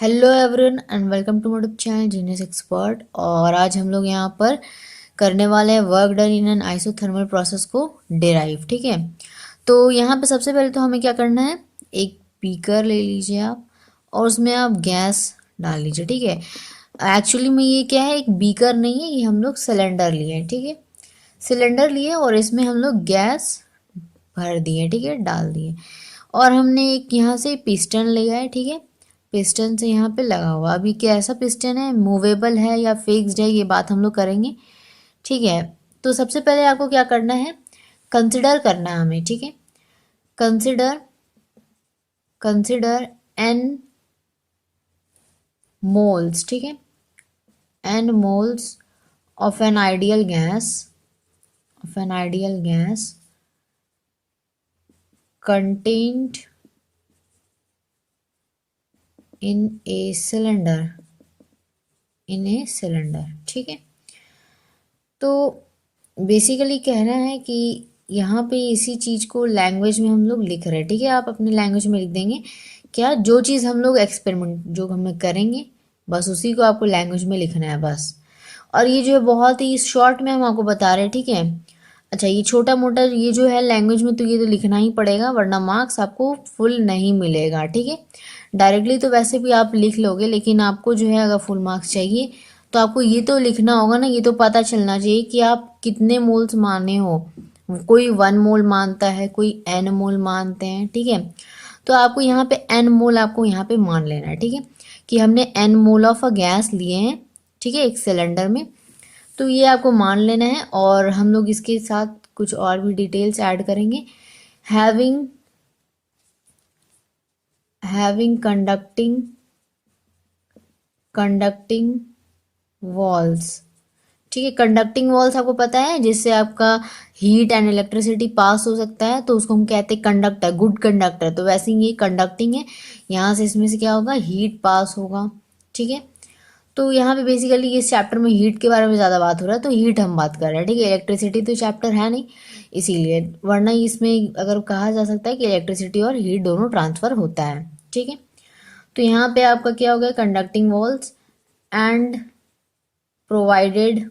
Hello everyone and welcome to my YouTube channel genius expert. और आज हम लोग यहाँ पर करने वाले हैं work done in an isothermal process को डिराइव। ठीक है, तो यहाँ पे सबसे पहले तो हमें क्या करना है, एक बीकर ले लीजिए आप और उसमें आप गैस डाल लीजिए। ठीक है, एक्चुअली में ये क्या है, एक बीकर नहीं है, ये हम लोग सिलेंडर लिए हैं। ठीक है, सिलेंडर लिए और इसमें हम लोग गैस भर दिए। ठीक है, डाल दिए और हमने एक यहाँ से पिस्टन लिया है। ठीक है, पिस्टन से यहाँ पे लगा हुआ, अभी कैसा पिस्टन है, मूवेबल है या फिक्स्ड है, ये बात हम लोग करेंगे। ठीक है, तो सबसे पहले आपको क्या करना है, कंसिडर करना है हमें। ठीक है, कंसिडर कंसिडर एन मोल्स। ठीक है, n moles of an ideal gas, of an ideal gas contained in a cylinder, in a cylinder। ठीक है, तो बेसिकली कहना है कि यहाँ पे इसी चीज़ को लैंग्वेज में हम लोग लिख रहे हैं। ठीक है, आप अपने लैंग्वेज में लिख देंगे क्या, जो चीज़ हम लोग एक्सपेरिमेंट जो हम करेंगे बस उसी को आपको लैंग्वेज में लिखना है बस। और ये जो है बहुत ही शॉर्ट में हम आपको बता रहे हैं। ठीक है, अच्छा ये छोटा मोटा ये जो है लैंग्वेज में तो ये तो लिखना ही पड़ेगा वरना मार्क्स आपको फुल नहीं मिलेगा। ठीक है, डायरेक्टली तो वैसे भी आप लिख लोगे, लेकिन आपको जो है अगर फुल मार्क्स चाहिए तो आपको ये तो लिखना होगा ना, ये तो पता चलना चाहिए कि आप कितने मोल्स माने हो। कोई 1 मोल मानता है, कोई n मोल मानते हैं। ठीक है, तो आपको यहाँ पे n मोल आपको यहाँ पे मान लेना है। ठीक है, कि हमने n mole of a gas लिए हैं। ठीक है, एक सिलेंडर में, तो ये आपको मान लेना है। और हम लोग इसके साथ कुछ और भी डिटेल्स ऐड करेंगे। Having having conducting walls. ठीक है, कंडक्टिंग वॉल्स आपको पता है जिससे आपका हीट एंड इलेक्ट्रिसिटी पास हो सकता है, तो उसको हम कहते हैं कंडक्टर, गुड कंडक्टर। तो वैसे ही ये कंडक्टिंग है, यहाँ से इसमें से क्या होगा, हीट पास होगा। ठीक है, तो यहाँ पे बेसिकली इस चैप्टर में हीट के बारे में ज़्यादा बात हो रहा है, तो हीट हम बात कर रहे हैं। ठीक है, इलेक्ट्रिसिटी तो चैप्टर है नहीं इसीलिए, वरना इसमें अगर कहा जा सकता है कि इलेक्ट्रिसिटी और हीट दोनों ट्रांसफर होता है। ठीक है, तो यहाँ पे आपका क्या हो गया, conducting walls and provided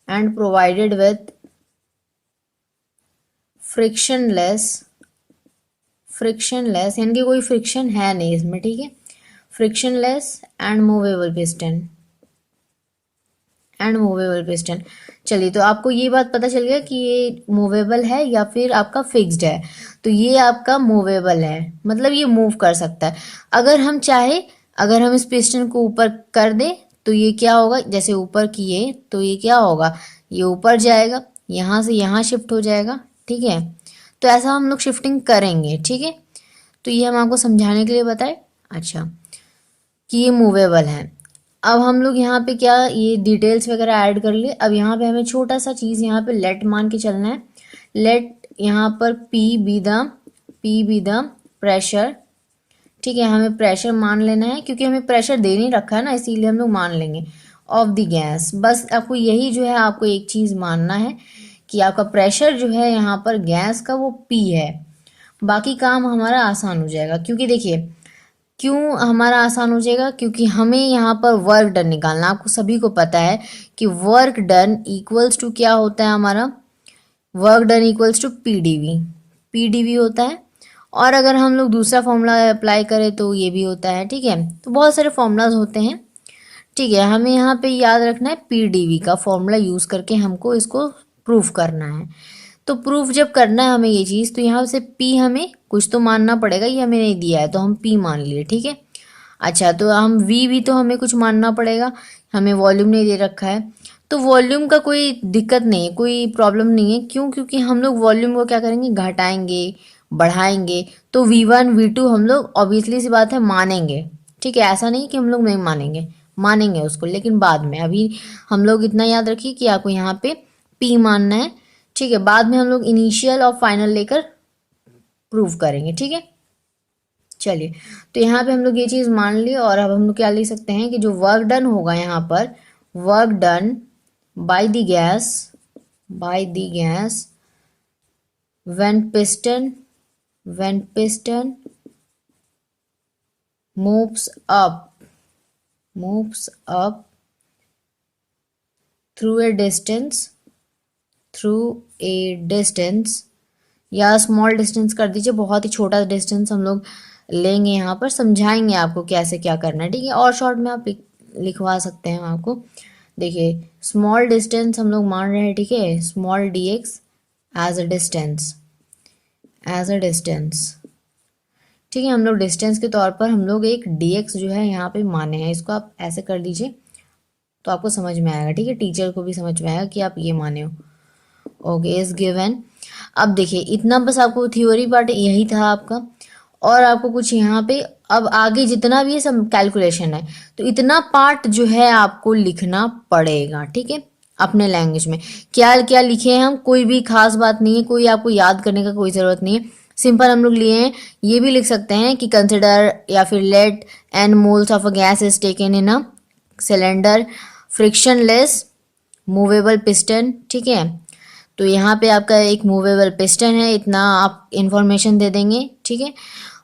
provided with frictionless यानी कि कोई फ्रिक्शन है नहीं इसमें। ठीक है, फ्रिक्शनलेस एंड मूवेबल पिस्टन। चलिए, तो आपको ये बात पता चल गया कि ये मूवेबल है या फिर आपका फिक्स्ड है। तो ये आपका मूवेबल है, मतलब ये मूव कर सकता है। अगर हम चाहे, अगर हम इस पिस्टन को ऊपर कर दें तो ये क्या होगा, जैसे ऊपर किए तो ये क्या होगा, ये ऊपर जाएगा, यहाँ से यहाँ शिफ्ट हो जाएगा। ठीक है, तो ऐसा हम लोग शिफ्टिंग करेंगे। ठीक है, तो ये हम आपको समझाने के लिए बताए, अच्छा, कि ये मूवेबल है। अब हम लोग यहाँ पे क्या, ये डिटेल्स वगैरह ऐड कर लिए। अब यहाँ पे हमें छोटा सा चीज़ यहाँ पे लेट मान के चलना है। लेट यहाँ पर पी बी द प्रेशर। ठीक है, हमें प्रेशर मान लेना है क्योंकि हमें प्रेशर दे नहीं रखा है ना, इसीलिए हम लोग मान लेंगे ऑफ द गैस। बस आपको यही जो है, आपको एक चीज़ मानना है कि आपका प्रेशर जो है यहाँ पर गैस का वो पी है। बाकी काम हमारा आसान हो जाएगा, क्योंकि देखिए क्यों हमारा आसान हो जाएगा, क्योंकि हमें यहाँ पर वर्क डन निकालना। आपको सभी को पता है कि वर्क डन इक्वल्स टू क्या होता है हमारा, work done equals to P D V होता है। और अगर हम लोग दूसरा फॉर्मूला अप्लाई करें तो ये भी होता है। ठीक है, तो बहुत सारे फॉर्मूलाज होते हैं। ठीक है, हमें यहाँ पे याद रखना है पी डी वी का फॉर्मूला यूज़ करके हमको इसको प्रूफ करना है। तो प्रूफ जब करना है हमें ये चीज़, तो यहाँ से पी हमें कुछ तो मानना पड़ेगा, ये हमें नहीं दिया है तो हम पी मान लिए। ठीक है, अच्छा, तो हम वी भी तो हमें कुछ मानना पड़ेगा, हमें वॉल्यूम नहीं दे रखा है। तो वॉल्यूम का कोई दिक्कत नहीं है, कोई प्रॉब्लम नहीं है। क्यों, क्योंकि हम लोग वॉल्यूम को क्या करेंगे, घटाएंगे बढ़ाएंगे। तो V1 V2 हम लोग ऑब्वियसली सी बात है मानेंगे। ठीक है, ऐसा नहीं कि हम लोग नहीं मानेंगे, मानेंगे उसको, लेकिन बाद में। अभी हम लोग इतना याद रखिए कि आपको यहाँ पे पी मानना है। ठीक है, बाद में हम लोग इनिशियल और फाइनल लेकर प्रूव करेंगे। ठीक है, चलिए, तो यहाँ पे हम लोग ये चीज़ मान ली। और अब हम लोग क्या लिख सकते हैं कि जो वर्क डन होगा यहाँ पर, work done by the gas when piston moves up through a distance या स्मॉल डिस्टेंस कर दीजिए, बहुत ही छोटा डिस्टेंस हम लोग लेंगे, यहाँ पर समझाएंगे आपको कैसे क्या करना है, ठीक है। और शॉर्ट में आप लिखवा सकते हैं आपको। देखिए स्मॉल डिस्टेंस हम लोग मान रहे हैं, ठीक है, small dx as a distance, ठीक है। हम लोग डिस्टेंस के तौर पर हम लोग एक dx जो है यहाँ पे माने हैं, इसको आप ऐसे कर दीजिए तो आपको समझ में आएगा, ठीक है, टीचर को भी समझ में आएगा कि आप ये माने हो। Okay is given. अब देखिए इतना बस आपको थ्योरी पार्ट यही था आपका, और आपको कुछ यहाँ पे अब आगे जितना भी ये सब कैलकुलेशन है तो इतना पार्ट जो है आपको लिखना पड़ेगा, ठीक है, अपने लैंग्वेज में। क्या क्या लिखे हैं हम, कोई भी खास बात नहीं है, कोई आपको याद करने का कोई ज़रूरत नहीं है, सिंपल हम लोग लिए हैं। ये भी लिख सकते हैं कि कंसिडर या फिर let n moles of a gas is taken in a cylinder frictionless movable piston, ठीक है। तो यहाँ पे आपका एक मूवेबल पिस्टन है, इतना आप इंफॉर्मेशन दे देंगे, ठीक है।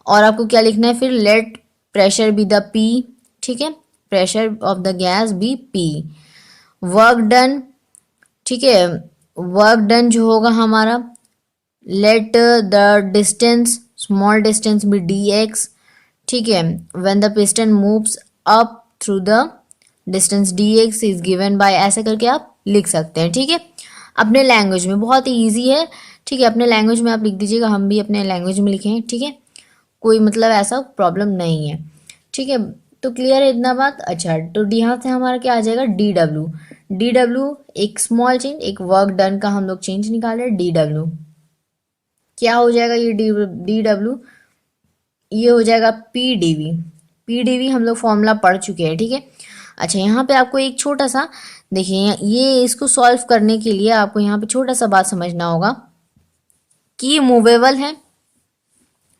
और आपको क्या लिखना है फिर, let pressure be the P, ठीक है, pressure of the gas be P, work done, ठीक है, वर्क डन जो होगा हमारा, let the distance small distance be d x, ठीक है, when the piston moves up through the distance d x is given by, ऐसे करके आप लिख सकते हैं, ठीक है, अपने लैंग्वेज में। बहुत ही ईजी है, ठीक है, अपने लैंग्वेज में आप लिख दीजिएगा, हम भी अपने लैंग्वेज में लिखे हैं, ठीक है, कोई मतलब ऐसा प्रॉब्लम नहीं है, ठीक है। तो क्लियर है इतना बात। अच्छा तो यहाँ से हमारा क्या आ जाएगा, डी डब्ल्यू एक स्मॉल चेंज, एक वर्क डन का हम लोग चेंज निकाले, डी डब्ल्यू क्या हो जाएगा, ये डी डब्ल्यू ये हो जाएगा पी डी वी हम लोग फॉर्मूला पढ़ चुके हैं, ठीक है। अच्छा यहाँ पे आपको एक छोटा सा देखिए, ये इसको सॉल्व करने के लिए आपको यहाँ पे छोटा सा बात समझना होगा कि ये मूवेबल है,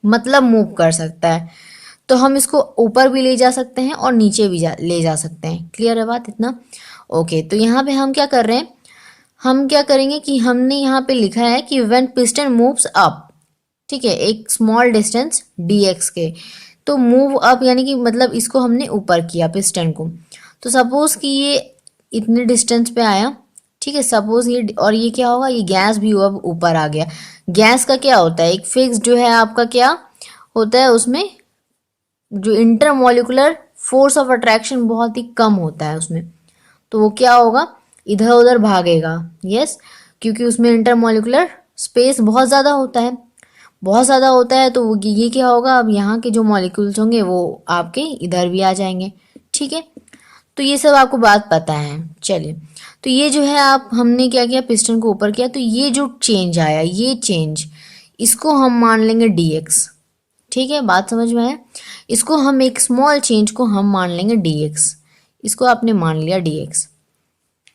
मतलब मूव कर सकता है, तो हम इसको ऊपर भी ले जा सकते हैं और नीचे भी ले जा सकते हैं। क्लियर है बात इतना। ओके तो यहाँ पे हम क्या कर रहे हैं, हम क्या करेंगे कि हमने यहाँ पे लिखा है कि व्हेन पिस्टन मूव्स अप, ठीक है, एक स्मॉल डिस्टेंस dx के, तो मूव अप यानी कि मतलब इसको हमने ऊपर किया पिस्टन को। तो सपोज कि ये इतने डिस्टेंस पे आया, ठीक है, सपोज ये, और ये क्या होगा, ये गैस भी अब ऊपर आ गया। गैस का क्या होता है, एक फिक्स जो है आपका क्या होता है, उसमें जो इंटरमोलिकुलर फोर्स ऑफ अट्रैक्शन बहुत ही कम होता है उसमें, तो वो क्या होगा, इधर उधर भागेगा। यस, क्योंकि उसमें इंटरमोलिकुलर स्पेस बहुत ज़्यादा होता है, बहुत ज़्यादा होता है, तो ये क्या होगा, अब यहाँ के जो मॉलिक्यूल्स होंगे वो आपके इधर भी आ जाएंगे, ठीक है। तो ये सब आपको बात पता है। चलिए तो ये जो है आप, हमने क्या किया, पिस्टन को ऊपर किया, तो ये जो चेंज आया, ये चेंज इसको हम मान लेंगे dx, ठीक है, बात समझ में आया। इसको हम एक स्मॉल चेंज को हम मान लेंगे dx, इसको आपने मान लिया dx,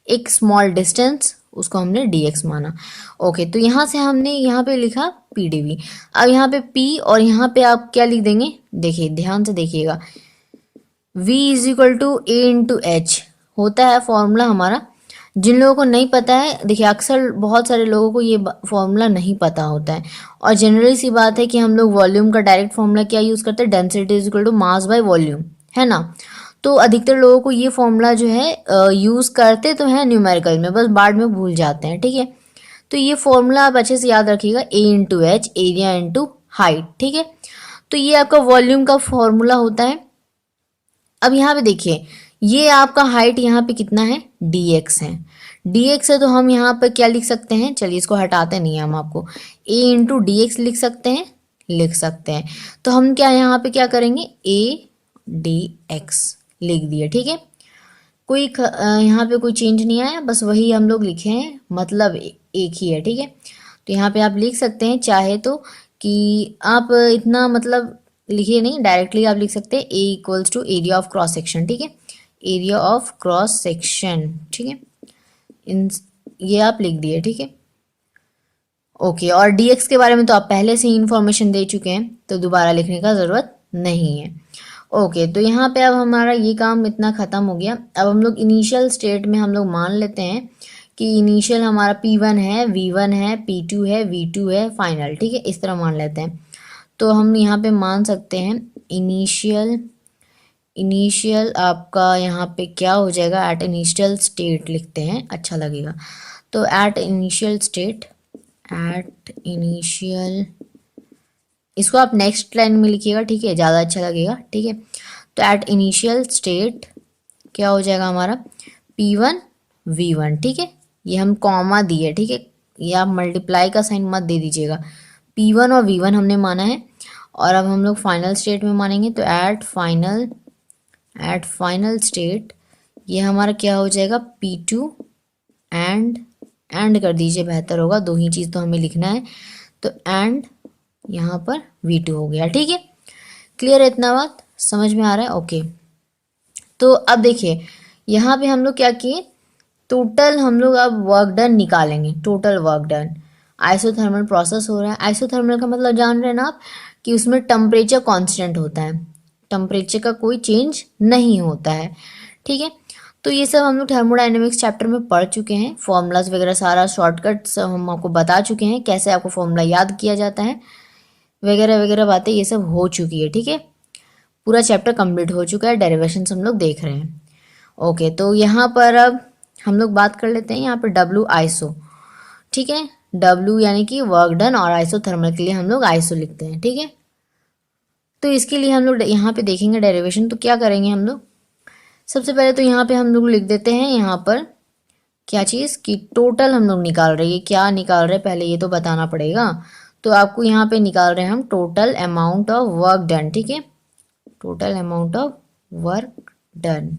एक स्मॉल डिस्टेंस उसको हमने dx माना। ओके तो यहाँ से हमने यहाँ पे लिखा pdv। अब यहाँ पे p और यहाँ पे आप क्या लिख देंगे, देखिए ध्यान से देखिएगा, v is equal to A into H होता है फॉर्मूला हमारा। जिन लोगों को नहीं पता है, देखिए अक्सर बहुत सारे लोगों को ये फॉर्मूला नहीं पता होता है, और जनरली सी बात है कि हम लोग वॉल्यूम का डायरेक्ट फॉर्मूला क्या यूज़ करते हैं, density is equal to mass by volume, है ना। तो अधिकतर लोगों को ये फॉर्मूला जो है यूज़ करते तो हैं न्यूमेरिकल में, बस बाद में भूल जाते हैं, ठीक है। तो ये फॉर्मूला आप अच्छे से याद रखिएगा, A into H, area into height, ठीक है। तो ये आपका वॉल्यूम का फॉर्मूला होता है। अब यहाँ पे देखिए, ये आपका हाइट यहाँ पे कितना है, dx है, dx है, तो हम यहाँ पे क्या लिख सकते हैं, चलिए इसको हटाते नहीं हम आपको a इंटू डी एक्स लिख सकते हैं, तो हम क्या यहाँ पे क्या करेंगे, a dx लिख दिए, ठीक है। कोई यहाँ पे कोई चेंज नहीं आया, बस वही हम लोग लिखे हैं, मतलब एक ही है, ठीक है। तो यहाँ पे आप लिख सकते हैं चाहे तो, कि आप इतना मतलब लिखिए नहीं, डायरेक्टली आप लिख सकते हैं a equals to area of cross section, ठीक है, एरिया ऑफ क्रॉस सेक्शन, ठीक है, इन ये आप लिख दिए, ठीक है। ओके और dx के बारे में तो आप पहले से ही इंफॉर्मेशन दे चुके हैं, तो दोबारा लिखने का ज़रूरत नहीं है। ओके तो यहाँ पे अब हमारा ये काम इतना ख़त्म हो गया। अब हम लोग इनिशियल स्टेट में हम लोग मान लेते हैं कि इनिशियल हमारा p1 है, v1 है, p2 है, v2 है, फाइनल, ठीक है, इस तरह मान लेते हैं। तो हम यहाँ पे मान सकते हैं इनिशियल इनिशियल आपका यहाँ पे क्या हो जाएगा, एट इनिशियल स्टेट लिखते हैं, अच्छा लगेगा। तो at initial state, at initial, इसको आप नेक्स्ट लाइन में लिखिएगा, ठीक है, ज़्यादा अच्छा लगेगा, ठीक है। तो एट इनिशियल स्टेट क्या हो जाएगा हमारा, P1 V1, ठीक है। ये हम कॉमा दिए, ठीक है, ये आप मल्टीप्लाई का साइन मत दे दीजिएगा। P1 और V1 हमने माना है, और अब हम लोग फाइनल स्टेट में मानेंगे। तो एट फाइनल स्टेट ये हमारा क्या हो जाएगा, P2 एंड कर दीजिए, बेहतर होगा, दो ही चीज़ तो हमें लिखना है। तो एंड यहाँ पर V2 हो गया, ठीक है। क्लियर है, इतना बात समझ में आ रहा है, ओके। तो अब देखिए यहाँ पे हम लोग क्या किए, टोटल हम लोग अब वर्क डन निकालेंगे, total work done. Isothermal process हो रहा है, आइसोथर्मल का मतलब जान रहे हैं ना आप, कि उसमें टेम्परेचर कांस्टेंट होता है, टेम्परेचर का कोई चेंज नहीं होता है, ठीक है। तो ये सब हम लोग थर्मोडाइनमिक्स चैप्टर में पढ़ चुके हैं, फॉर्मूलाज वगैरह सारा शॉर्टकट सब हम आपको बता चुके हैं, कैसे आपको फॉर्मूला याद किया जाता है वगैरह वगैरह बातें ये सब हो चुकी है, ठीक है। पूरा चैप्टर कंप्लीट हो चुका है, डेरिवेशन हम लोग देख रहे हैं, ओके। तो यहाँ पर अब हम लोग बात कर लेते हैं यहाँ पर डब्ल्यू आइसो, ठीक है। डब्ल्यू यानी कि वर्क डन, और आइसोथर्मल के लिए हम लोग आइसो लिखते हैं, ठीक है। तो इसके लिए हम लोग यहाँ पे देखेंगे डेरिवेशन। तो क्या करेंगे हम लोग, सबसे पहले तो यहाँ पे हम लोग लिख देते हैं यहाँ पर क्या चीज़ कि टोटल हम लोग निकाल रहे हैं, क्या निकाल रहे हैं पहले ये तो बताना पड़ेगा। तो आपको यहाँ पे निकाल रहे हैं हम total amount of work done, ठीक है, total amount of work done.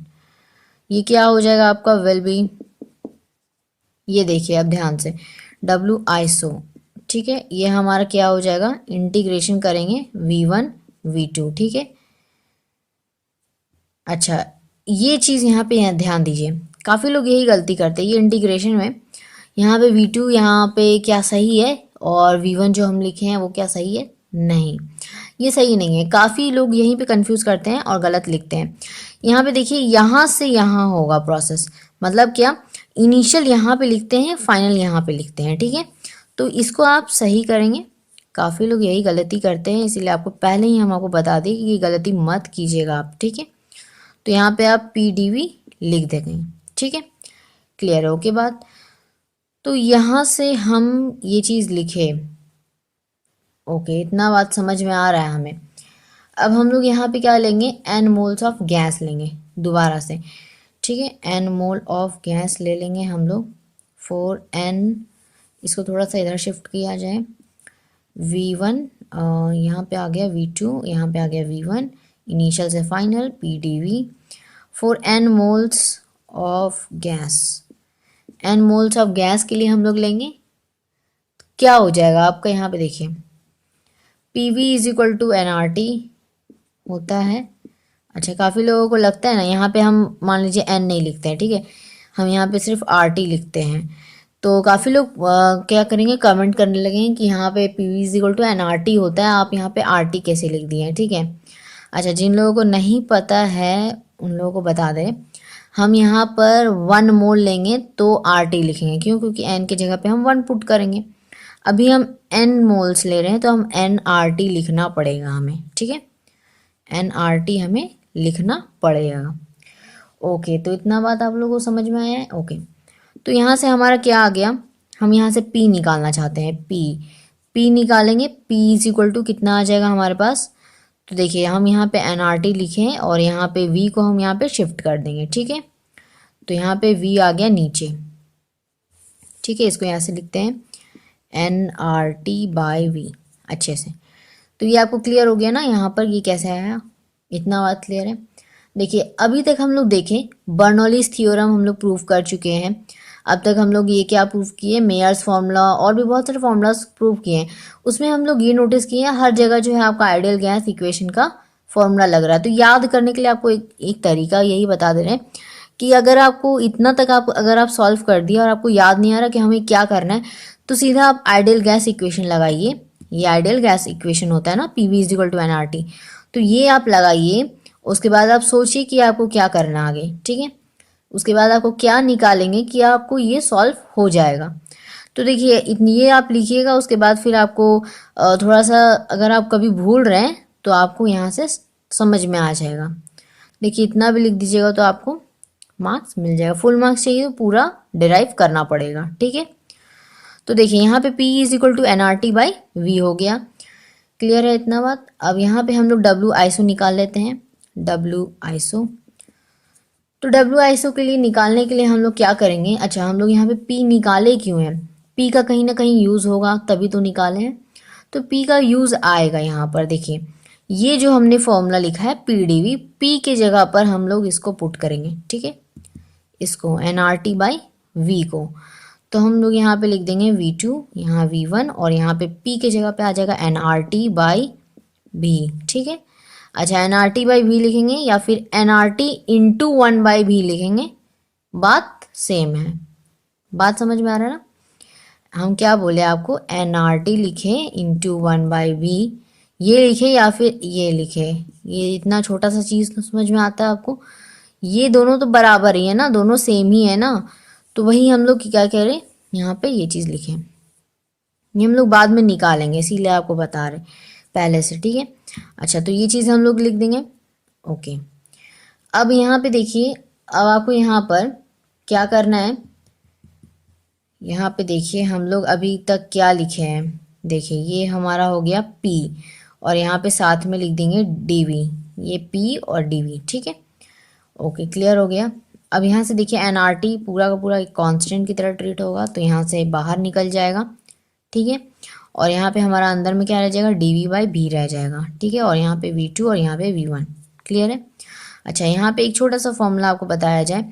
ये क्या हो जाएगा आपका, विल बी, ये देखिए अब ध्यान से, डब्ल्यू आइसो, ठीक है, ये हमारा क्या हो जाएगा, इंटीग्रेशन करेंगे V1 V2, ठीक है। अच्छा, ये चीज़ यहाँ पे ध्यान दीजिए, काफ़ी लोग यही गलती करते हैं, ये इंटीग्रेशन में यहाँ पे V2 यहाँ पे क्या सही है, और V1 जो हम लिखे हैं वो क्या सही है, नहीं, ये सही नहीं है। काफ़ी लोग यहीं पे कंफ्यूज करते हैं और गलत लिखते हैं। यहाँ पे देखिए, यहाँ से यहाँ होगा प्रोसेस, मतलब क्या, इनिशियल यहाँ पे लिखते हैं, फाइनल यहाँ पे लिखते हैं, ठीक है। तो इसको आप सही करेंगे, काफ़ी लोग यही गलती करते हैं, इसीलिए आपको पहले ही हम आपको बता दें कि ये गलती मत कीजिएगा आप, ठीक है। तो यहाँ पे आप PDV लिख देंगे, ठीक है, क्लियर है, ओके बात। तो यहाँ से हम ये चीज़ लिखे, ओके, इतना बात समझ में आ रहा है हमें। अब हम लोग यहाँ पे क्या लेंगे, n मोल्स ऑफ गैस लेंगे दोबारा से, ठीक है, n मोल ऑफ गैस ले लेंगे हम लोग, फॉर n, इसको थोड़ा सा इधर शिफ्ट किया जाए, V1 यहाँ पे आ गया, V2 यहाँ पे आ गया, V1 इनिशियल से final, PDV for n moles of gas. n moles of gas के लिए हम लोग लेंगे, क्या हो जाएगा आपका, यहाँ पे देखिए, PV is equal to NRT होता है। अच्छा, काफ़ी लोगों को लगता है ना, यहाँ पे हम मान लीजिए n नहीं लिखते हैं, ठीक है, हम यहाँ पे सिर्फ RT लिखते हैं। तो काफ़ी लोग क्या करेंगे, कमेंट करने लगेंगे कि यहाँ पे PV is equal to NRT होता है, आप यहाँ पे RT कैसे लिख दिए हैं, ठीक है। अच्छा, जिन लोगों को नहीं पता है उन लोगों को बता दें, हम यहाँ पर 1 मोल लेंगे तो RT लिखेंगे, क्यों, क्योंकि n की जगह पे हम 1 पुट करेंगे। अभी हम n मोल्स ले रहे हैं तो हम NRT लिखना पड़ेगा हमें, ठीक है, NRT हमें लिखना पड़ेगा, ओके। तो इतना बात आप लोगों को समझ में आया है, ओके। तो यहाँ से हमारा क्या आ गया, हम यहाँ से P निकालना चाहते हैं, P निकालेंगे, P इज इक्वल टू कितना आ जाएगा हमारे पास। तो देखिए, हम यहाँ पे NRT लिखें और यहाँ पे V को हम यहाँ पे शिफ्ट कर देंगे, ठीक है। तो यहाँ पे V आ गया नीचे, ठीक है, इसको यहाँ से लिखते हैं NRT बाय V, अच्छे से। तो ये आपको क्लियर हो गया ना, यहाँ पर ये कैसे आया, इतना बात क्लियर है। देखिए, अभी तक हम लोग देखें, बर्नौलीज थ्योरम हम लोग प्रूव कर चुके हैं। अब तक हम लोग ये क्या प्रूव किए, मेयर्स फार्मूला और भी बहुत सारे फार्मूलाज प्रूव किए हैं। उसमें हम लोग ये नोटिस किए हैं, हर जगह जो है आपका आइडियल गैस इक्वेशन का फॉर्मूला लग रहा है। तो याद करने के लिए आपको एक तरीका यही बता दे रहे हैं कि अगर आपको इतना तक अगर आप सॉल्व कर दिया और आपको याद नहीं आ रहा कि हमें क्या करना है, तो सीधा आप आइडियल गैस इक्वेशन लगाइए। ये आइडियल गैस इक्वेशन होता है ना, PV is equal to NRT। तो ये आप लगाइए, उसके बाद आप सोचिए कि आपको क्या करना है आगे, ठीक है। उसके बाद आपको क्या निकालेंगे कि आपको ये सॉल्व हो जाएगा। तो देखिए, इतनी ये आप लिखिएगा, उसके बाद फिर आपको थोड़ा सा अगर आप कभी भूल रहे हैं तो आपको यहाँ से समझ में आ जाएगा। देखिए इतना भी लिख दीजिएगा तो आपको मार्क्स मिल जाएगा। फुल मार्क्स चाहिए तो पूरा डिराइव करना पड़ेगा, ठीक है। तो देखिए यहाँ पे P is equal to NRT/V हो गया। क्लियर है इतना बात। अब यहाँ पे हम लोग W आइसो निकाल लेते हैं। W आइसो, तो W आइसो के लिए निकालने के लिए हम लोग क्या करेंगे, अच्छा हम लोग यहाँ पे P निकाले क्यों हैं, P का कहीं ना कहीं यूज़ होगा तभी तो निकाले हैं। तो P का यूज़ आएगा यहाँ पर। देखिए ये जो हमने फॉर्मूला लिखा है PdV, P के जगह पर हम लोग इसको पुट करेंगे, ठीक है, इसको NRT/V को। तो हम लोग यहाँ पे लिख देंगे V2, यहाँ V1 और यहाँ पे P के जगह पे आ जाएगा NRT/V, ठीक है। अच्छा NRT/V लिखेंगे या फिर NRT इंटू 1/V लिखेंगे, बात सेम है। बात समझ में आ रहा है ना। हम क्या बोले आपको, NRT लिखे इंटू 1/V, ये लिखे या फिर ये लिखे, ये इतना छोटा सा चीज़ तो समझ में आता है आपको। ये दोनों तो बराबर ही है ना, दोनों सेम ही है ना, तो वही हम लोग क्या कह रहे हैं यहाँ पे ये चीज़ लिखें। ये हम लोग बाद में निकालेंगे इसीलिए आपको बता रहे पहले से, ठीक है। अच्छा तो ये चीज़ हम लोग लिख देंगे, ओके। अब यहाँ पे देखिए, अब आपको यहाँ पर क्या करना है, यहाँ पे देखिए हम लोग अभी तक क्या लिखे हैं। देखिए ये हमारा हो गया P और यहाँ पे साथ में लिख देंगे DV, ये P और DV, ठीक है, ओके क्लियर हो गया। अब यहाँ से देखिए NRT पूरा का पूरा एक कांस्टेंट की तरह ट्रीट होगा तो यहाँ से बाहर निकल जाएगा, ठीक है। और यहाँ पे हमारा अंदर में क्या रह जाएगा, DV/V रह जाएगा, ठीक है। और यहाँ पे V2 और यहाँ पे V1, क्लियर है। अच्छा यहाँ पे एक छोटा सा फॉर्मूला आपको बताया जाए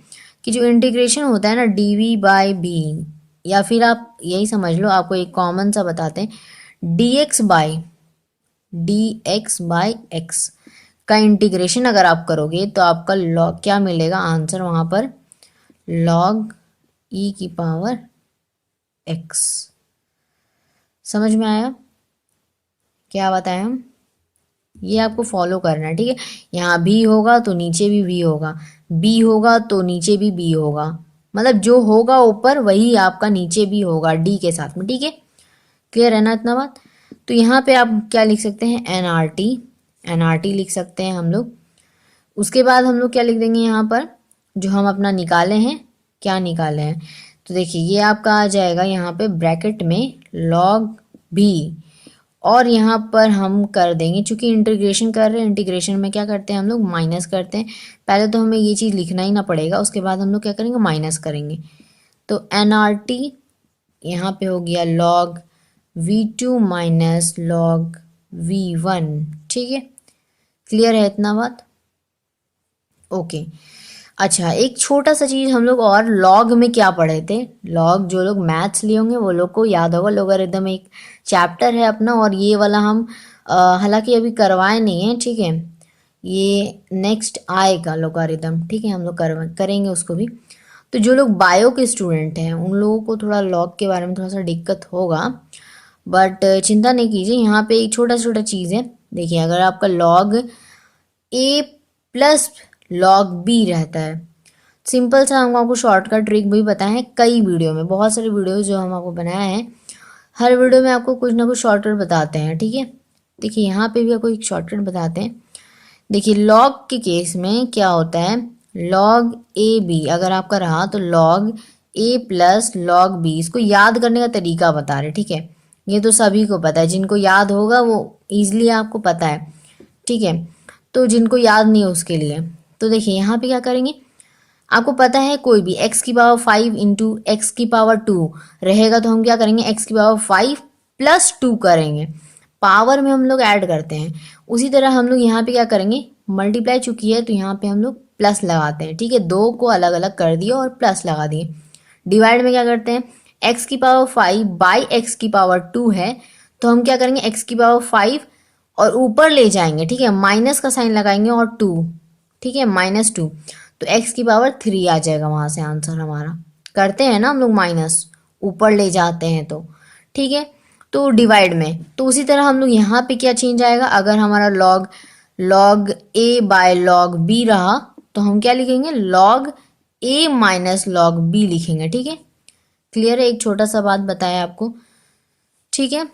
कि जो इंटीग्रेशन होता है ना DV/V, या फिर आप यही समझ लो, आपको एक कॉमन सा बताते हैं, dx/x का इंटीग्रेशन अगर आप करोगे तो आपका लॉग क्या मिलेगा आंसर वहाँ पर, log e⁻x। समझ में आया क्या बताया हम, ये आपको फॉलो करना है, ठीक है। यहाँ भी होगा तो नीचे भी V होगा, B होगा तो नीचे भी B होगा, मतलब जो होगा ऊपर वही आपका नीचे भी होगा D के साथ में, ठीक है। क्लियर है ना इतना बात। तो यहाँ पे आप क्या लिख सकते हैं, NRT लिख सकते हैं हम लोग। उसके बाद हम लोग क्या लिख देंगे यहाँ पर, जो हम अपना निकाले हैं, क्या निकाले हैं, तो देखिए ये आपका आ जाएगा यहाँ पे ब्रैकेट में log B, और यहाँ पर हम कर देंगे, चूंकि इंटीग्रेशन कर रहे हैं, इंटीग्रेशन में क्या करते हैं हम लोग, माइनस करते हैं। पहले तो हमें ये चीज़ लिखना ही ना पड़ेगा, उसके बाद हम लोग क्या करेंगे, माइनस करेंगे। तो NRT यहाँ पे हो गया log V2 minus log V1, ठीक है। क्लियर है इतना बात, ओके। अच्छा एक छोटा सा चीज़ हम लोग और लॉग में क्या पढ़े थे, लॉग जो लोग मैथ्स लिए होंगे वो लोग को याद होगा, लोगरिथम एक चैप्टर है अपना, और ये वाला हम हालांकि अभी करवाए नहीं है, ठीक है, ये नेक्स्ट आएगा लोगारिथम, ठीक है, हम लोग करेंगे उसको भी। तो जो लोग बायो के स्टूडेंट हैं उन लोगों को थोड़ा लॉग के बारे में थोड़ा सा दिक्कत होगा, बट चिंता नहीं कीजिए, यहाँ पे एक छोटा छोटा चीज़ है। देखिए अगर आपका log A plus log B रहता है, सिंपल सा हम आपको शॉर्टकट ट्रिक भी बताए हैं कई वीडियो में, बहुत सारे वीडियो जो हम आपको बनाए हैं, हर वीडियो में आपको कुछ ना कुछ शॉर्टकट बताते हैं, ठीक है। देखिए यहाँ पे भी आपको एक शॉर्टकट बताते हैं। देखिए लॉग के केस में क्या होता है, log AB अगर आपका रहा तो log A plus log B, इसको याद करने का तरीका बता रहे, ठीक है। ये तो सभी को पता है, जिनको याद होगा वो ईजिली आपको पता है, ठीक है। तो जिनको याद नहीं है उसके लिए, तो देखिए यहाँ पे क्या करेंगे, आपको पता है कोई भी x⁵ इंटू x⁵ रहेगा तो हम क्या करेंगे, x⁵ प्लस 2 करेंगे, पावर में हम लोग ऐड करते हैं। उसी तरह हम लोग यहाँ पे क्या करेंगे, मल्टीप्लाई चुकी है तो यहाँ पे हम लोग प्लस लगाते हैं, ठीक है, दो को अलग अलग कर दिए और प्लस लगा दिए। डिवाइड में क्या करते हैं, x⁵ बाई x⁵ है तो हम क्या करेंगे, x⁵ और ऊपर ले जाएंगे, ठीक है, माइनस का साइन लगाएंगे और 2, ठीक है, -2, तो x⁵ आ जाएगा वहां से आंसर हमारा। करते हैं ना हम लोग माइनस, ऊपर ले जाते हैं तो, ठीक है। तो डिवाइड में तो उसी तरह हम लोग यहाँ पे क्या चेंज आएगा, अगर हमारा log A by log B रहा तो हम क्या लिखेंगे, log A minus log B लिखेंगे, ठीक है। क्लियर है, एक छोटा सा बात बताया आपको, ठीक है।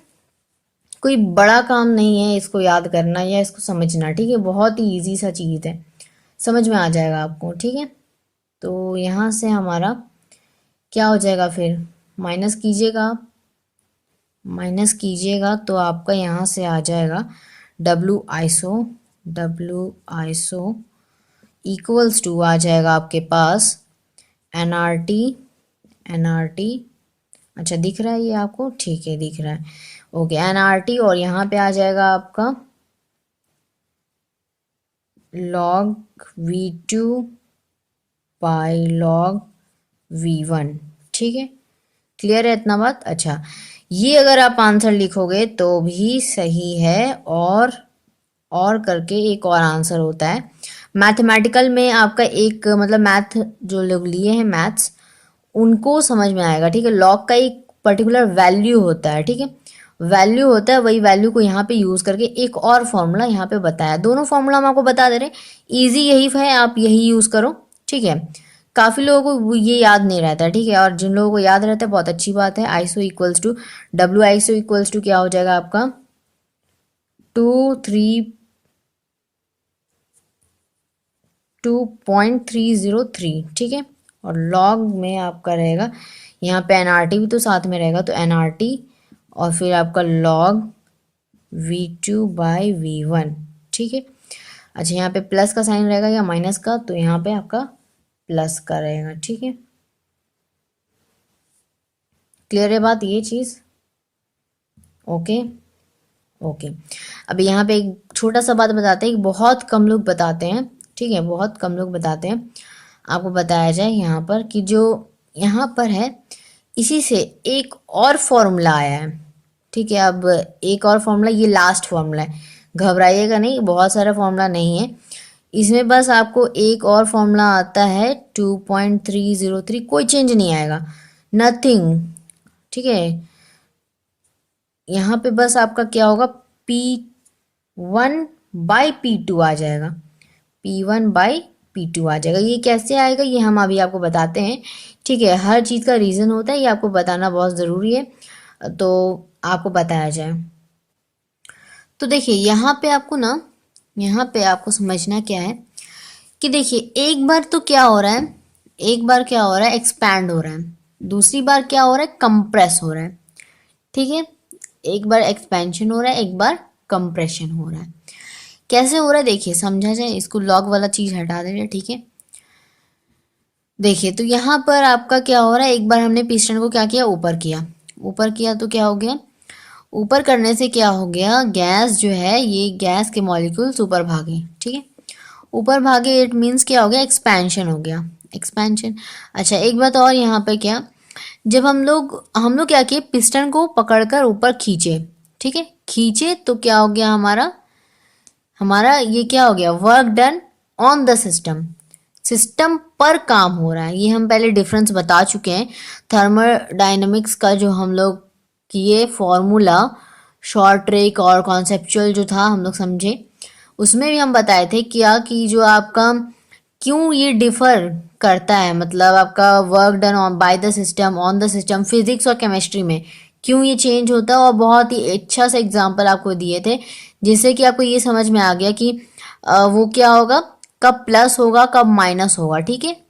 कोई बड़ा काम नहीं है इसको याद करना या इसको समझना, ठीक है, बहुत ही ईजी सा चीज़ है। समझ में आ जाएगा आपको, ठीक है। तो यहाँ से हमारा क्या हो जाएगा, फिर माइनस कीजिएगा, माइनस कीजिएगा तो आपका यहाँ से आ जाएगा डब्ल्यू आइसो इक्वल्स टू आ जाएगा आपके पास एन आर टी। अच्छा दिख रहा है ये आपको, ठीक है दिख रहा है, ओके एन आर टी। और यहाँ पे आ जाएगा आपका log v2 by log v1, ठीक है। क्लियर है इतना बात? अच्छा, ये अगर आप आंसर लिखोगे तो भी सही है, और करके एक और आंसर होता है मैथमेटिकल में आपका, एक मतलब मैथ जो लोग लिए हैं मैथ्स उनको समझ में आएगा, ठीक है। लॉग का एक पर्टिकुलर वैल्यू होता है, ठीक है, वैल्यू होता है, वही वैल्यू को यहाँ पे यूज करके एक और फॉर्मूला यहाँ पे बताया, दोनों फॉर्मूला हम आपको बता दे रहे हैं, इजी यही है, आप यही यूज करो, ठीक है। काफी लोगों को ये याद नहीं रहता है, ठीक है, और जिन लोगों को याद रहता है बहुत अच्छी बात है। आईसो equals to W equals to क्या हो जाएगा आपका 2.303, ठीक है। और लॉग में आपका रहेगा यहाँ पे एनआरटी भी तो साथ में रहेगा, तो एनआरटी और फिर आपका लॉग v2/v1, ठीक है। अच्छा यहाँ पे प्लस का साइन रहेगा या माइनस का, तो यहाँ पे आपका प्लस का रहेगा, ठीक है। क्लियर है बात ये चीज़? Okay okay. अब यहाँ पे एक छोटा सा बात बताते हैं, बहुत कम लोग बताते हैं, ठीक है, बहुत कम लोग बताते हैं। आपको बताया जाए यहाँ पर कि जो यहाँ पर है इसी से एक और फॉर्मूला आया है, ठीक है। अब एक और फॉर्मूला, ये लास्ट फॉर्मूला है, घबराइएगा नहीं, बहुत सारा फॉर्मूला नहीं है इसमें, बस आपको एक और फॉर्मूला आता है 2.303, कोई चेंज नहीं आएगा, नथिंग, ठीक है। यहाँ पे बस आपका क्या होगा P1/P2 आ जाएगा, P1/P2 आ जाएगा। ये कैसे आएगा ये हम अभी आपको बताते हैं, ठीक है। हर चीज़ का रीज़न होता है, ये आपको बताना बहुत ज़रूरी है, तो आपको बताया जाए। तो देखिए यहाँ पे आपको ना, यहाँ पे आपको समझना क्या है कि देखिए एक बार तो क्या हो रहा है, एक बार क्या हो रहा है एक्सपैंड हो रहा है, दूसरी बार क्या हो रहा है कंप्रेस हो रहा है, ठीक है। एक बार एक्सपेंशन हो रहा है, एक बार कंप्रेशन हो रहा है। कैसे हो रहा है देखिए, समझा जाए, इसको लॉग वाला चीज हटा दे रहे, ठीक है। देखिए तो यहाँ पर आपका क्या हो रहा है, एक बार हमने पिस्टन को क्या किया, ऊपर किया, ऊपर किया तो क्या हो गया, ऊपर करने से क्या हो गया, गैस जो है ये गैस के मॉलिक्यूल्स ऊपर भागे, ठीक है, ऊपर भागे, इट मीन्स क्या हो गया, एक्सपेंशन हो गया, एक्सपेंशन। अच्छा एक बात और यहाँ पे क्या, जब हम लोग क्या किए, पिस्टन को पकड़कर ऊपर खींचे, ठीक है, खींचे तो क्या हो गया, हमारा हमारा ये क्या हो गया, work done on the system, system पर काम हो रहा है। ये हम पहले डिफरेंस बता चुके हैं, थर्मोडायनेमिक्स का जो हम लोग किए फॉर्मूला, शॉर्ट ट्रिक और कॉन्सेप्चुअल जो था हम लोग समझे, उसमें भी हम बताए थे क्या कि जो आपका क्यों ये डिफर करता है, मतलब आपका work done on by the system on the system, physics और केमिस्ट्री में क्यों ये चेंज होता है, और बहुत ही अच्छा सा एग्जांपल आपको दिए थे जिससे कि आपको ये समझ में आ गया कि वो क्या होगा, कब प्लस होगा कब माइनस होगा, ठीक है।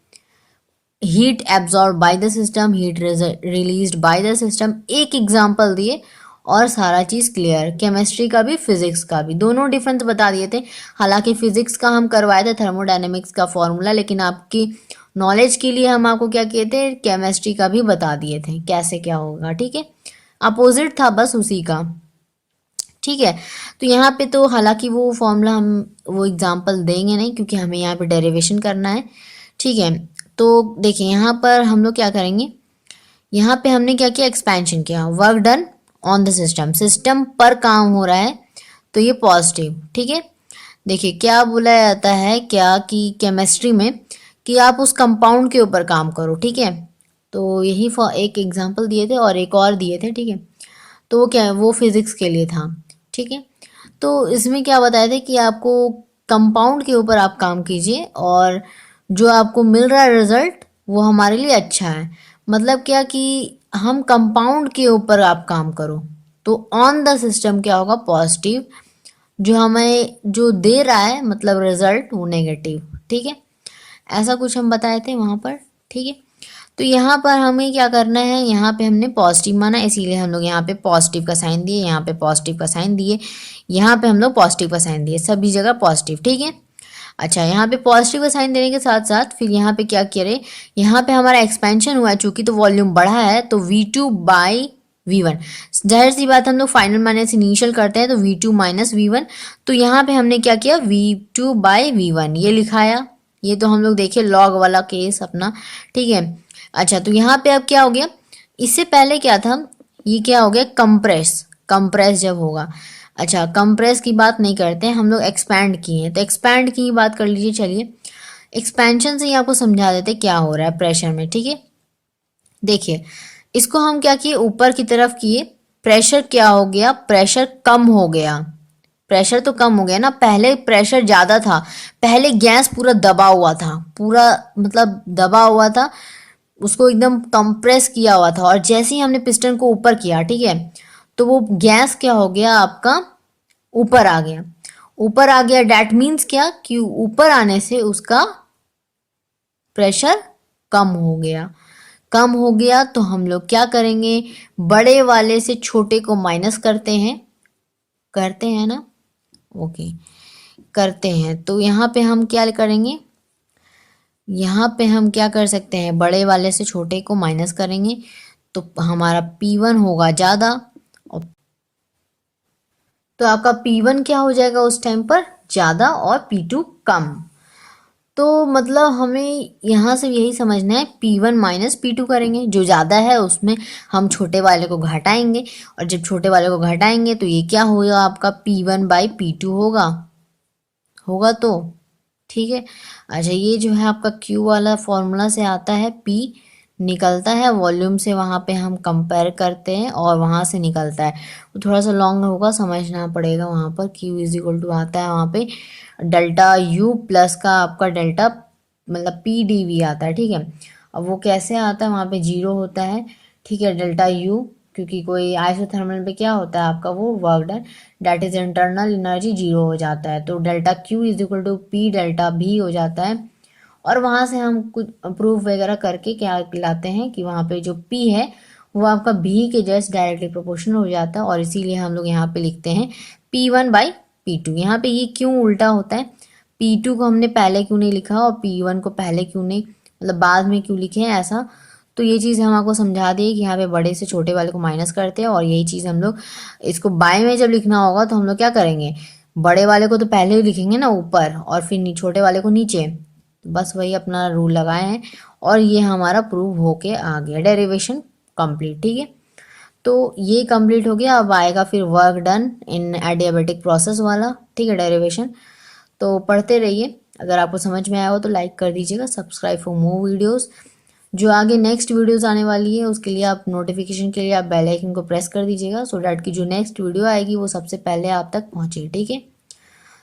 Heat absorb by the system, heat released by the system, एक एग्जांपल दिए और सारा चीज़ क्लियर, केमिस्ट्री का भी फिजिक्स का भी दोनों डिफरेंस बता दिए थे। हालांकि फिजिक्स का हम करवाए थे थर्मोडायनेमिक्स का फॉर्मूला, लेकिन आपकी नॉलेज के लिए हम आपको क्या किए थे, केमिस्ट्री का भी बता दिए थे कैसे क्या होगा, ठीक है, अपोजिट था बस उसी का, ठीक है। तो यहाँ पे तो हालांकि वो फॉर्मूला हम वो एग्जांपल देंगे नहीं क्योंकि हमें यहाँ पे डेरिवेशन करना है, ठीक है। तो देखिए यहाँ पर हम लोग क्या करेंगे, यहाँ पे हमने क्या किया, एक्सपेंशन किया, work done on the system, system पर काम हो रहा है, तो ये पॉजिटिव, ठीक है। देखिए क्या बोला जाता है क्या कि केमिस्ट्री में कि आप उस कंपाउंड के ऊपर काम करो, ठीक है। तो यही एक एग्जांपल दिए थे और एक और दिए थे, ठीक है। तो वो क्या है, वो फिजिक्स के लिए था, ठीक है। तो इसमें क्या बताया था कि आपको कंपाउंड के ऊपर आप काम कीजिए और जो आपको मिल रहा है रिजल्ट वो हमारे लिए अच्छा है, मतलब क्या कि हम कंपाउंड के ऊपर आप काम करो, तो ऑन द सिस्टम क्या होगा, पॉजिटिव, जो हमें जो दे रहा है मतलब रिजल्ट वो नेगेटिव, ठीक है। ऐसा कुछ हम बताए थे वहाँ पर, ठीक है। तो यहाँ पर हमें क्या करना है, यहाँ पे हमने पॉजिटिव माना इसीलिए हम लोग यहाँ पे पॉजिटिव का साइन दिए, यहाँ पे पॉजिटिव का साइन दिए, यहाँ पे हम लोग पॉजिटिव का साइन दिए, सभी जगह पॉजिटिव, ठीक है। अच्छा, यहाँ पे पॉजिटिव का साइन देने के साथ साथ फिर यहाँ पे क्या करें, यहाँ पे हमारा एक्सपेंशन हुआ है चूंकि, तो वॉल्यूम बढ़ा है, तो V2 बाई V1, जाहिर सी बात हम लोग फाइनल माइनस इनिशियल करते हैं तो V2 माइनस V1, तो यहाँ पे हमने क्या किया V2 बाई V1 ये लिखाया। ये तो हम लोग देखे लॉग वाला केस अपना, ठीक है। अच्छा, तो यहाँ पे अब क्या हो गया, इससे पहले क्या था, ये क्या हो गया कंप्रेस, कंप्रेस जब होगा। अच्छा, कंप्रेस की बात नहीं करते हैं हम लोग, एक्सपैंड किए हैं, तो एक्सपैंड की बात कर लीजिए। चलिए एक्सपेंशन से ही आपको समझा देते क्या हो रहा है प्रेशर में, ठीक है। देखिए इसको हम क्या किए, ऊपर की तरफ किए, प्रेशर क्या हो गया, प्रेशर कम हो गया। प्रेशर तो कम हो गया ना, पहले प्रेशर ज़्यादा था, पहले गैस पूरा दबा हुआ था, पूरा मतलब दबा हुआ था, उसको एकदम कंप्रेस किया हुआ था, और जैसे ही हमने पिस्टन को ऊपर किया, ठीक है, तो वो गैस क्या हो गया आपका, ऊपर आ गया। ऊपर आ गया डैट मीन्स क्या, कि ऊपर आने से उसका प्रेशर कम हो गया। कम हो गया तो हम लोग क्या करेंगे, बड़े वाले से छोटे को माइनस करते हैं, करते हैं ना, ओके करते हैं। तो यहाँ पे हम क्या करेंगे, यहाँ पे हम क्या कर सकते हैं, बड़े वाले से छोटे को माइनस करेंगे, तो हमारा P1 होगा ज़्यादा, तो आपका P1 क्या हो जाएगा उस टाइम पर, ज़्यादा, और P2 कम। तो मतलब हमें यहाँ से यही समझना है, P1 माइनस P2 करेंगे, जो ज़्यादा है उसमें हम छोटे वाले को घटाएंगे, और जब छोटे वाले को घटाएंगे तो ये क्या होगा आपका P1 बाई P2 होगा, होगा तो ठीक है। अच्छा, ये जो है आपका Q वाला फॉर्मूला से आता है, P निकलता है वॉल्यूम से, वहाँ पे हम कंपेयर करते हैं और वहाँ से निकलता है, वो थोड़ा सा लॉन्ग होगा, समझना पड़ेगा। वहाँ पर Q इज इक्वल टू आता है वहाँ पे डेल्टा U प्लस का आपका डेल्टा मतलब PdV आता है, ठीक है। अब वो कैसे आता है, वहाँ पे जीरो होता है, ठीक है, डेल्टा U, क्योंकि कोई आइसोथर्मल पे क्या होता है आपका वो work done that is internal energy zero हो जाता है, तो delta Q is equal to P delta V हो जाता है। और वहाँ से हम कुछ प्रूफ वगैरह करके क्या लाते हैं कि वहाँ पे जो P है वो आपका V के जस्ट डायरेक्टली प्रोपोर्शनल हो जाता है, और इसीलिए हम लोग यहाँ पे लिखते हैं P1 बाई P2। यहाँ पे ये क्यों उल्टा होता है, P2 को हमने पहले क्यों नहीं लिखा और P1 को पहले क्यों नहीं, मतलब बाद में क्यों लिखे हैं ऐसा, तो ये चीज़ हम आपको समझा दिए कि यहाँ पे बड़े से छोटे वाले को माइनस करते हैं, और यही चीज़ हम लोग इसको बाय में जब लिखना होगा तो हम लोग क्या करेंगे, बड़े वाले को तो पहले ही लिखेंगे ना ऊपर, और फिर छोटे वाले को नीचे, तो बस वही अपना रूल लगाए हैं, और ये हमारा प्रूव होके आ गया, डेरिवेशन कंप्लीट, ठीक है। तो ये कंप्लीट हो गया, अब आएगा फिर वर्क डन इन एडियाबेटिक प्रोसेस वाला, ठीक है, डेरिवेशन। तो पढ़ते रहिए, अगर आपको समझ में आया हो तो लाइक कर दीजिएगा, सब्सक्राइब फॉर मोर वीडियोस। जो आगे नेक्स्ट वीडियोस आने वाली है उसके लिए आप नोटिफिकेशन के लिए आप बेल आइकन को प्रेस कर दीजिएगा, सो डैट की जो नेक्स्ट वीडियो आएगी वो सबसे पहले आप तक पहुंचे, ठीक है।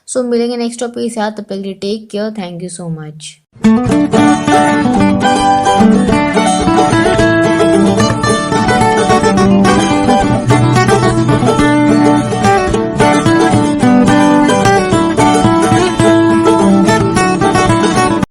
सो मिलेंगे नेक्स्ट टॉपिक के साथ, तब तक के लिए take care, thank you so much.